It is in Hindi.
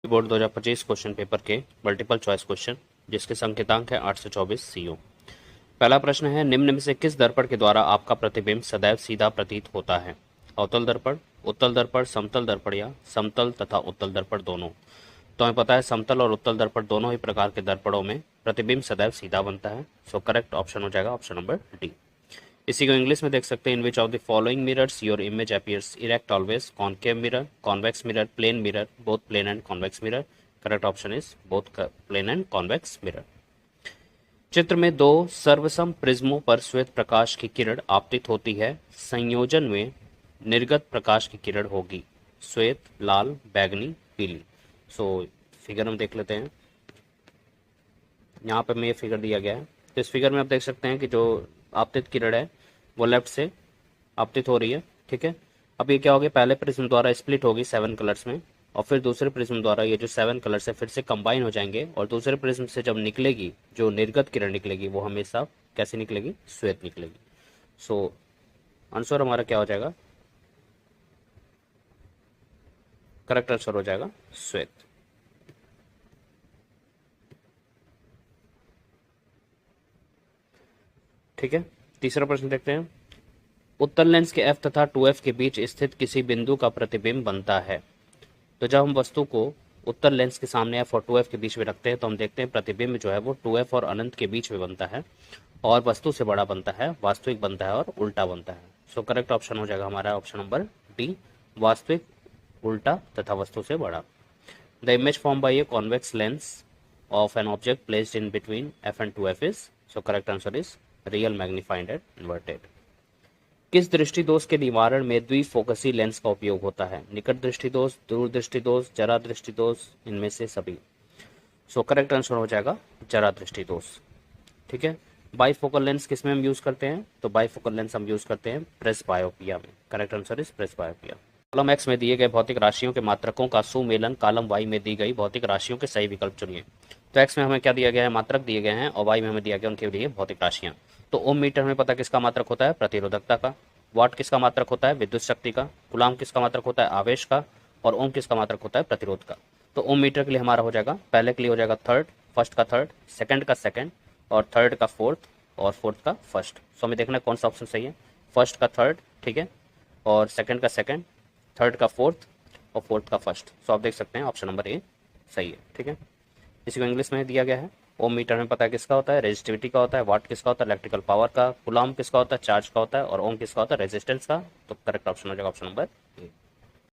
बोर्ड 2025 क्वेश्चन पेपर के मल्टीपल चॉइस क्वेश्चन जिसके संकेतांक है 824 CO। पहला प्रश्न है, निम्न में से किस दर्पण के द्वारा आपका प्रतिबिंब सदैव सीधा प्रतीत होता है? अवतल दर्पण, उत्तल दर्पण, समतल दर्पण या समतल तथा उत्तल दर्पण दोनों। तो हमें पता है समतल और उत्तल दर्पण दोनों ही प्रकार के दर्पणों में प्रतिबिंब सदैव सीधा बनता है। सो करेक्ट ऑप्शन हो जाएगा ऑप्शन नंबर डी। इसी को इंग्लिश में देख सकते हैं, in which of the following mirrors your image appears erect always, concave mirror, convex mirror, plane mirror, both plane and convex mirror. Correct option is both plane and convex mirror. चित्र में दो सर्वसम प्रिज्मों पर श्वेत प्रकाश की किरण आपतित होती है, संयोजन में निर्गत प्रकाश की किरण होगी श्वेत, लाल, बैगनी, पीली। सो फिगर हम देख लेते हैं। यहाँ पे हमें ये फिगर दिया गया है। तो इस फिगर में आप देख सकते हैं कि जो आपतित किरण है वो लेफ्ट से आपतित हो रही है, ठीक है। अब ये क्या होगी, पहले प्रिज्म द्वारा स्प्लिट होगी 7 कलर्स में और फिर दूसरे प्रिज्म द्वारा ये जो 7 कलर्स है फिर से कंबाइन हो जाएंगे और दूसरे प्रिज्म से जब निकलेगी जो निर्गत किरण निकलेगी वो हमेशा कैसे निकलेगी, श्वेत निकलेगी। सो आंसर हमारा क्या हो जाएगा, करेक्ट आंसर हो जाएगा श्वेत। ठीक है, तीसरा प्रश्न देखते हैं। उत्तल लेंस के f तथा 2f के बीच स्थित किसी बिंदु का प्रतिबिंब बनता है। तो जब हम वस्तु को उत्तल लेंस के सामने f और 2f के बीच में रखते हैं तो हम देखते हैं प्रतिबिंब जो है वो 2f और अनंत के बीच में बनता है और वस्तु से बड़ा बनता है, वास्तविक बनता है और उल्टा बनता है। सो करेक्ट ऑप्शन हो जाएगा हमारा ऑप्शन नंबर डी, वास्तविक, उल्टा तथा वस्तु से बड़ा। The image form by a convex lens of an object placed in between f and 2f is, so correct answer is real, magnified and inverted. किस दृष्टि दोष के निवारण में द्विफोकसी लेंस का उपयोग होता है? निकट दृष्टि दोष, दूर दृष्टि दोष, जरा दृष्टि दोष, इनमें से सभी। सो करेक्ट आंसर हो जाएगा जरा दृष्टि दोष। ठीक है, बाईफोकल लेंस किस में हम यूज करते हैं? तो बाईफोकल लेंस हम यूज करते हैं प्रेसबायोपिया में। Correct answer is presbyopia. Column x में दिए गए भौतिक राशियों के मात्रकों का सुमेलन कॉलम वाई में दी गई भौतिक राशियों के सही विकल्प चुनिए। तो एक्स में हमें क्या दिया गया है, मात्रक दिए गए हैं और वाई में हमें दिया गया उनके लिए भौतिक राशियां। तो ओम मीटर हमें पता किसका मात्रक होता है, प्रतिरोधकता का। वाट किसका मात्रक होता है, विद्युत शक्ति का। गुलाम किसका मात्रक होता है, आवेश का। और ओम किसका मात्रक होता है, प्रतिरोध का। तो ओम मीटर के लिए हमारा हो जाएगा, पहले के लिए हो जाएगा थर्ड, फर्स्ट का थर्ड, सेकंड का सेकंड और थर्ड का फोर्थ और फोर्थ का फर्स्ट। सो हमें देखना है कौन सा ऑप्शन सही है, फर्स्ट का थर्ड, ठीक है, और सेकंड का सेकंड, थर्ड का फोर्थ और फोर्थ का फर्स्ट। सो आप देख सकते हैं ऑप्शन नंबर ए सही है। ठीक है, इसी को इंग्लिश में दिया गया है। ओम मीटर में पता है किसका होता है, रेजिस्टिविटी का होता है। वाट किसका होता है, इलेक्ट्रिकल पावर का। कूलम्ब किसका होता है, चार्ज का होता है। और ओम किसका होता है, रेजिस्टेंस का। तो करेक्ट ऑप्शन हो जाएगा ऑप्शन नंबर ए।